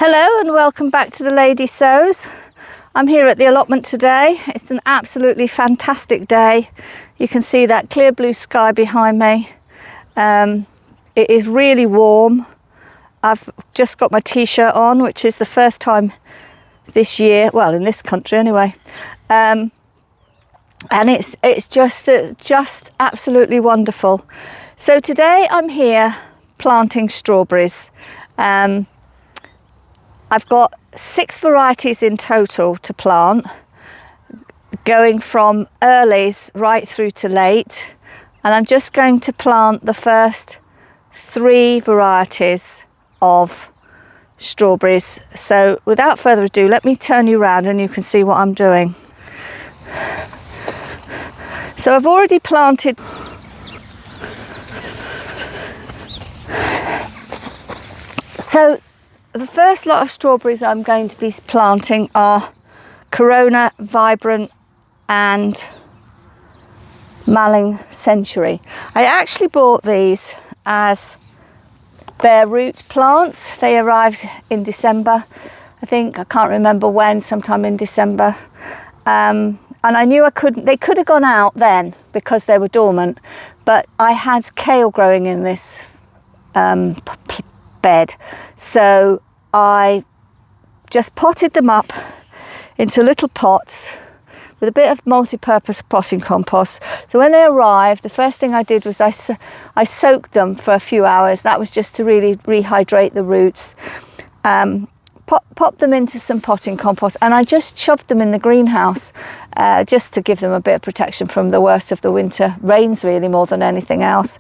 Hello and welcome back to the Lady Sows. I'm here at the allotment today. It's an absolutely fantastic day. You can see that clear blue sky behind me. It is really warm. I've just got my t-shirt on, which is the first time this year, well, in this country anyway. And it's just absolutely wonderful. So today I'm here planting strawberries. I've got 6 varieties in total to plant, going from earlies right through to late. And I'm just going to plant the first 3 varieties of strawberries. So without further ado, let me turn you around and you can see what I'm doing. So I've already planted the first lot of strawberries I'm going to be planting are Corona, Vibrant and Malling Century. I actually bought these as bare root plants. They arrived in December. I can't remember when, sometime in December. And I knew they could have gone out then because they were dormant, but I had kale growing in this bed. So I just potted them up into little pots with a bit of multi-purpose potting compost. So when they arrived, the first thing I did was I soaked them for a few hours. That was just to really rehydrate the roots. Pop them into some potting compost, and I just shoved them in the greenhouse just to give them a bit of protection from the worst of the winter rains, really, more than anything else.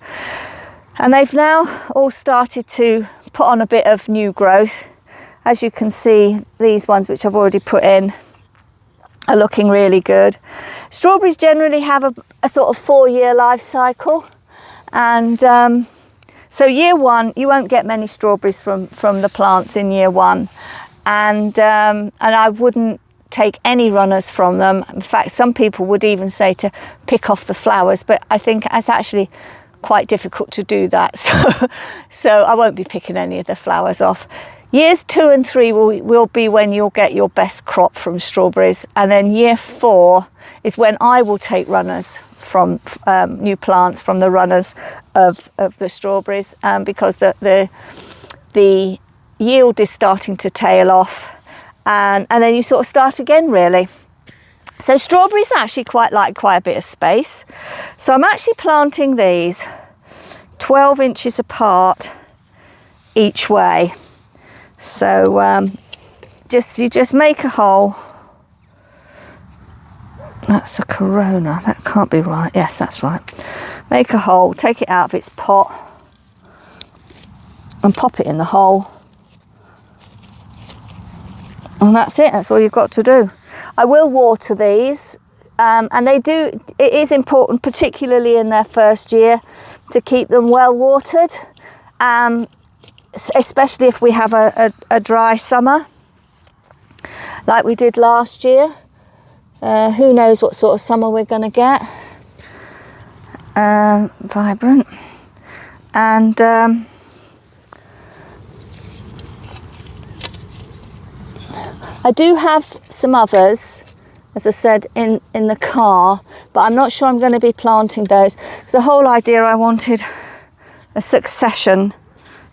And they've now all started to put on a bit of new growth. As you can see, these ones which I've already put in are looking really good. Strawberries generally have a sort of 4-year life cycle, and so year 1 you won't get many strawberries from the plants in year 1, and I wouldn't take any runners from them. In fact, some people would even say to pick off the flowers, but I think it's actually quite difficult to do that, so I won't be picking any of the flowers off. Years 2 and 3 will be when you'll get your best crop from strawberries, and then year 4 is when I will take runners from new plants from the runners of the strawberries, because the yield is starting to tail off, and then you sort of start again, really. So strawberries actually quite like quite a bit of space. So I'm actually planting these 12 inches apart each way. So you just make a hole. That's a Corona, that can't be right. Yes, that's right. Make a hole, take it out of its pot and pop it in the hole. And that's it, that's all you've got to do. I will water these, and it is important, particularly in their first year, to keep them well watered, especially if we have a dry summer like we did last year. Who knows what sort of summer we're going to get. Vibrant. And I do have some others, as I said, in the car, but I'm not sure I'm going to be planting those. Because the whole idea, I wanted a succession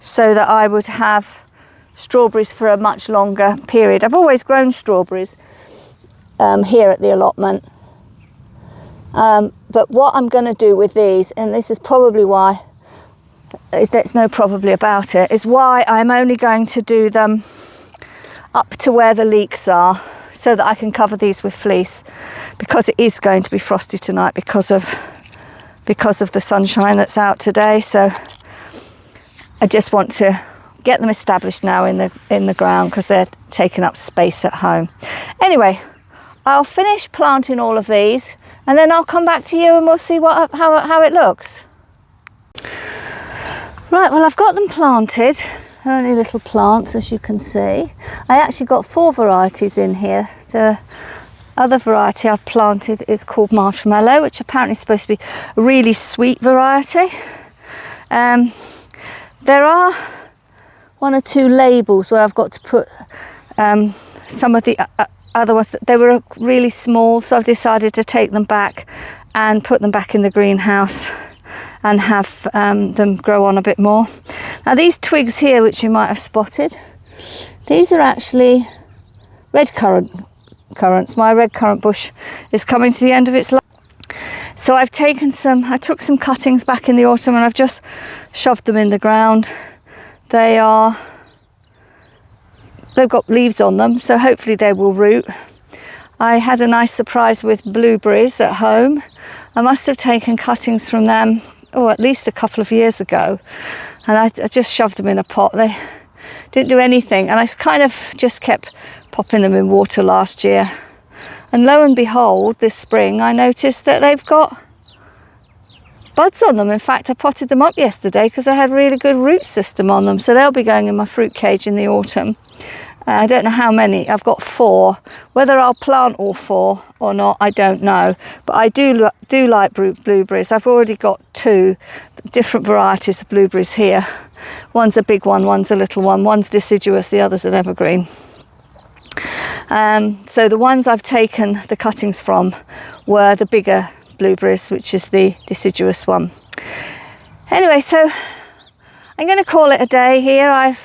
so that I would have strawberries for a much longer period. I've always grown strawberries here at the allotment. But what I'm going to do with these, and this is probably why, there's no probably about it, is why I'm only going to do them up to where the leeks are, so that I can cover these with fleece, because it is going to be frosty tonight because of the sunshine that's out today. So I just want to get them established now in the ground, because they're taking up space at home. Anyway, I'll finish planting all of these and then I'll come back to you and we'll see how it looks. Right, well, I've got them planted. They're only little plants, as you can see. I actually got 4 varieties in here. The other variety I've planted is called Marshmallow, which apparently is supposed to be a really sweet variety. There are one or two labels where I've got to put some of the other ones. They were really small, so I've decided to take them back and put them back in the greenhouse and have them grow on a bit more. Now these twigs here, which you might have spotted, these are actually red currants. My red currant bush is coming to the end of its life. So I took some cuttings back in the autumn and I've just shoved them in the ground. They've got leaves on them, so hopefully they will root. I had a nice surprise with blueberries at home. I must have taken cuttings from them, at least a couple of years ago, and I just shoved them in a pot. They didn't do anything, and I kind of just kept popping them in water last year. And lo and behold, this spring I noticed that they've got buds on them. In fact, I potted them up yesterday because I had a really good root system on them, so they'll be going in my fruit cage in the autumn. I don't know how many. I've got 4. Whether I'll plant all 4 or not, I don't know. But I do like blueberries. I've already got 2 different varieties of blueberries here. One's a big one, one's a little one. One's deciduous, the other's an evergreen. So the ones I've taken the cuttings from were the bigger blueberries, which is the deciduous one. Anyway, so I'm going to call it a day here. I've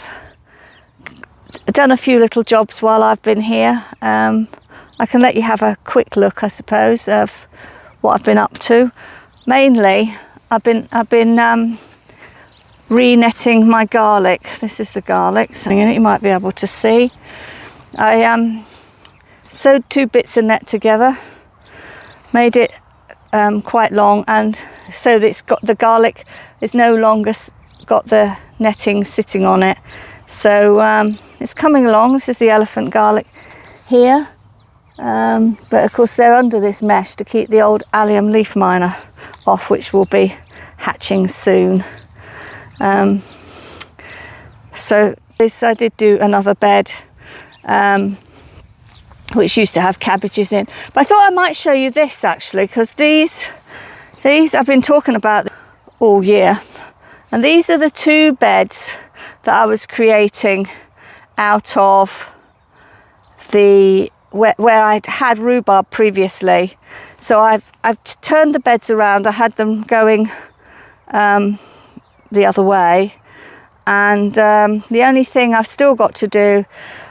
done a few little jobs while I've been here. I can let you have a quick look, I suppose, of what I've been up to. Mainly, I've been re-netting my garlic. This is the garlic, so you might be able to see. I sewed 2 bits of net together, made it quite long, and so that it's got the garlic is no longer got the netting sitting on it. So it's coming along. This is the elephant garlic here, but of course they're under this mesh to keep the old allium leaf miner off, which will be hatching soon. So this, I did do another bed which used to have cabbages in, but I thought I might show you this actually, because these I've been talking about all year, and these are the 2 beds that I was creating out of the where I'd had rhubarb previously. So I've turned the beds around. I had them going the other way, and the only thing I've still got to do,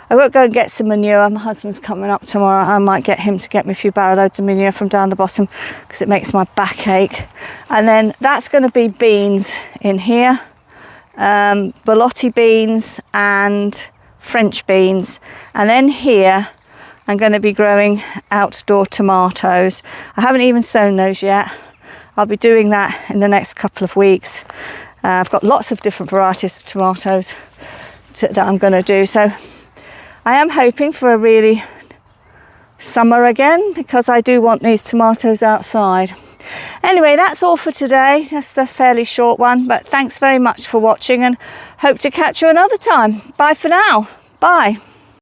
I won't go and get some manure. My husband's coming up tomorrow. I might get him to get me a few barrow loads of manure from down the bottom because it makes my back ache. And then that's going to be beans in here, borlotti beans and French beans. And then here I'm going to be growing outdoor tomatoes. I haven't even sown those yet. I'll be doing that in the next couple of weeks. I've got lots of different varieties of tomatoes that I'm going to do. So I am hoping for a really summer again, because I do want these tomatoes outside. Anyway, that's all for today. Just a fairly short one, but thanks very much for watching, and hope to catch you another time. Bye for now. Bye.